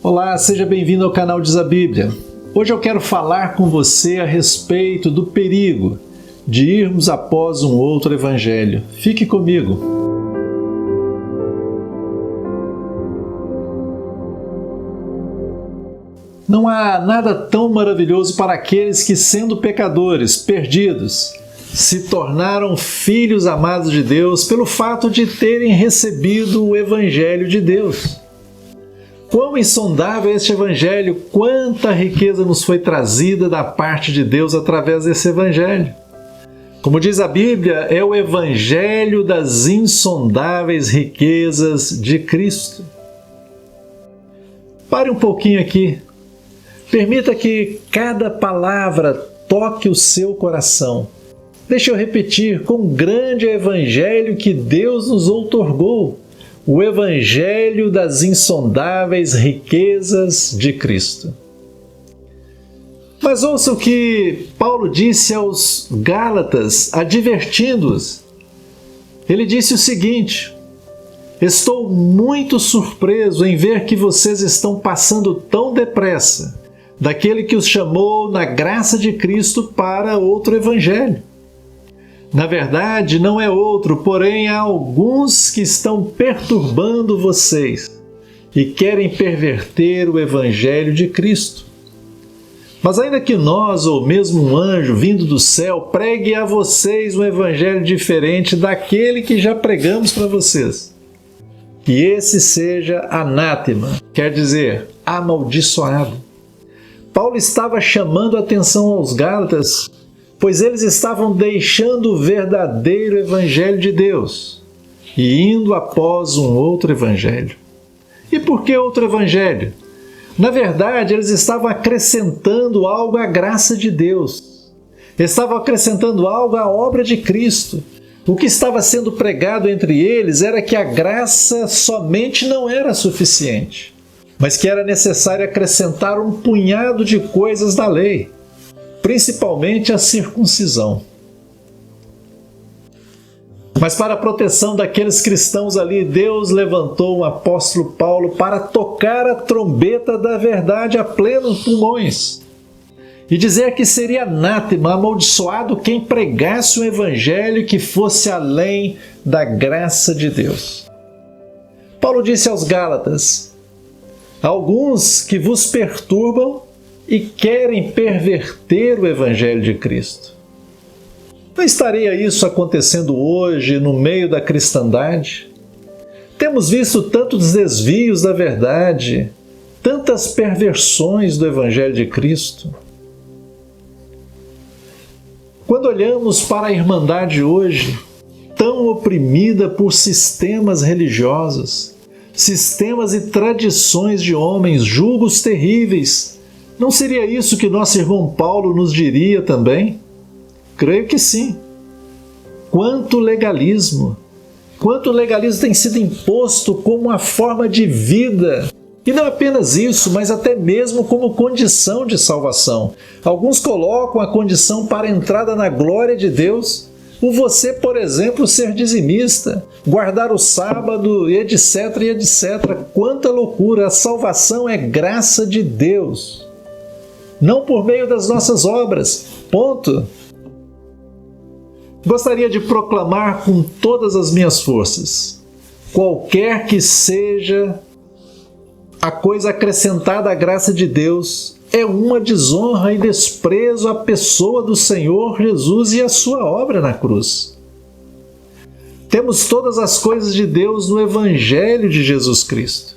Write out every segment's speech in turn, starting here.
Olá, seja bem-vindo ao canal Diz a Bíblia. Hoje eu quero falar com você a respeito do perigo de irmos após um outro evangelho. Fique comigo. Não há nada tão maravilhoso para aqueles que, sendo pecadores, perdidos, se tornaram filhos amados de Deus pelo fato de terem recebido o Evangelho de Deus. Quão insondável é este Evangelho, quanta riqueza nos foi trazida da parte de Deus através desse Evangelho. Como diz a Bíblia, é o Evangelho das insondáveis riquezas de Cristo. Pare um pouquinho aqui. Permita que cada palavra toque o seu coração. Deixa eu repetir, quão grande é o Evangelho que Deus nos outorgou. O Evangelho das insondáveis riquezas de Cristo. Mas ouça o que Paulo disse aos Gálatas, advertindo-os. Ele disse o seguinte: estou muito surpreso em ver que vocês estão passando tão depressa daquele que os chamou na graça de Cristo para outro Evangelho. Na verdade, não é outro, porém há alguns que estão perturbando vocês e querem perverter o Evangelho de Cristo. Mas ainda que nós, ou mesmo um anjo vindo do céu, pregue a vocês um Evangelho diferente daquele que já pregamos para vocês, que esse seja anátema, quer dizer, amaldiçoado. Paulo estava chamando a atenção aos Gálatas, pois eles estavam deixando o verdadeiro Evangelho de Deus e indo após um outro Evangelho. E por que outro Evangelho? Na verdade, eles estavam acrescentando algo à graça de Deus. Estavam acrescentando algo à obra de Cristo. O que estava sendo pregado entre eles era que a graça somente não era suficiente, mas que era necessário acrescentar um punhado de coisas da lei, principalmente a circuncisão. Mas para a proteção daqueles cristãos ali, Deus levantou o apóstolo Paulo para tocar a trombeta da verdade a plenos pulmões e dizer que seria anátema, amaldiçoado quem pregasse um evangelho que fosse além da graça de Deus. Paulo disse aos Gálatas: alguns que vos perturbam e querem perverter o Evangelho de Cristo. Não estaria isso acontecendo hoje no meio da cristandade? Temos visto tantos desvios da verdade, tantas perversões do Evangelho de Cristo. Quando olhamos para a Irmandade hoje, tão oprimida por sistemas religiosos, sistemas e tradições de homens, julgos terríveis, não seria isso que nosso irmão Paulo nos diria também? Creio que sim. Quanto legalismo tem sido imposto como uma forma de vida. E não apenas isso, mas até mesmo como condição de salvação. Alguns colocam a condição para a entrada na glória de Deus, o você, por exemplo, ser dizimista, guardar o sábado, etc, e etc. Quanta loucura! A salvação é graça de Deus, não por meio das nossas obras. Ponto. Gostaria de proclamar com todas as minhas forças: qualquer que seja a coisa acrescentada à graça de Deus, é uma desonra e desprezo à pessoa do Senhor Jesus e à sua obra na cruz. Temos todas as coisas de Deus no Evangelho de Jesus Cristo.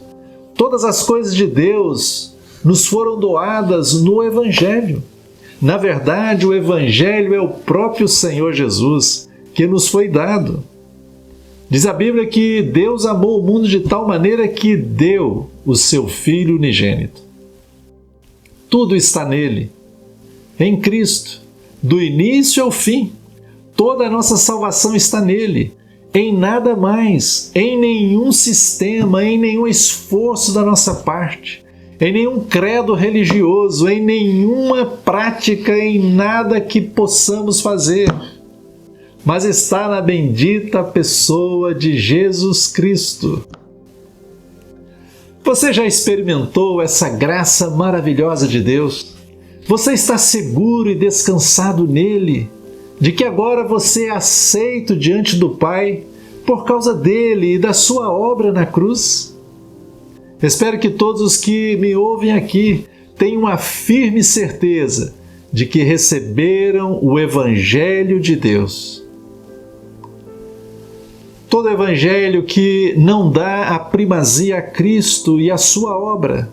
Todas as coisas de Deus nos foram doadas no Evangelho. Na verdade, o Evangelho é o próprio Senhor Jesus que nos foi dado. Diz a Bíblia que Deus amou o mundo de tal maneira que deu o seu Filho unigênito. Tudo está nele, em Cristo, do início ao fim. Toda a nossa salvação está nele, em nada mais, em nenhum sistema, em nenhum esforço da nossa parte, em nenhum credo religioso, em nenhuma prática, em nada que possamos fazer, mas está na bendita pessoa de Jesus Cristo. Você já experimentou essa graça maravilhosa de Deus? Você está seguro e descansado nele, de que agora você é aceito diante do Pai por causa dele e da sua obra na cruz? Espero que todos os que me ouvem aqui tenham a firme certeza de que receberam o Evangelho de Deus. Todo evangelho que não dá a primazia a Cristo e a sua obra,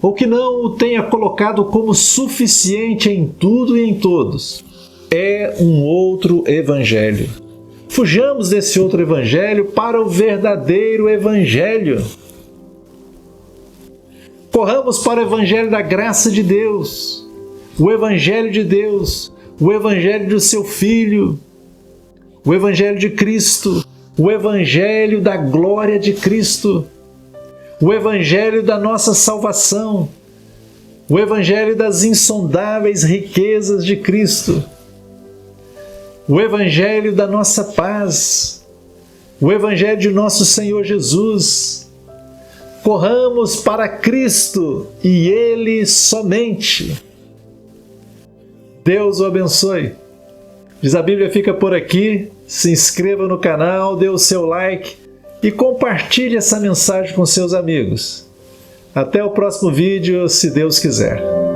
ou que não o tenha colocado como suficiente em tudo e em todos, é um outro evangelho. Fujamos desse outro evangelho para o verdadeiro evangelho. Corramos para o evangelho da graça de Deus, o evangelho de Deus, o evangelho do seu Filho, o evangelho de Cristo, o evangelho da glória de Cristo, o evangelho da nossa salvação, o evangelho das insondáveis riquezas de Cristo, o evangelho da nossa paz, o evangelho de nosso Senhor Jesus. Corramos para Cristo e Ele somente. Deus o abençoe. Diz a Bíblia, fica por aqui. Se inscreva no canal, dê o seu like e compartilhe essa mensagem com seus amigos. Até o próximo vídeo, se Deus quiser.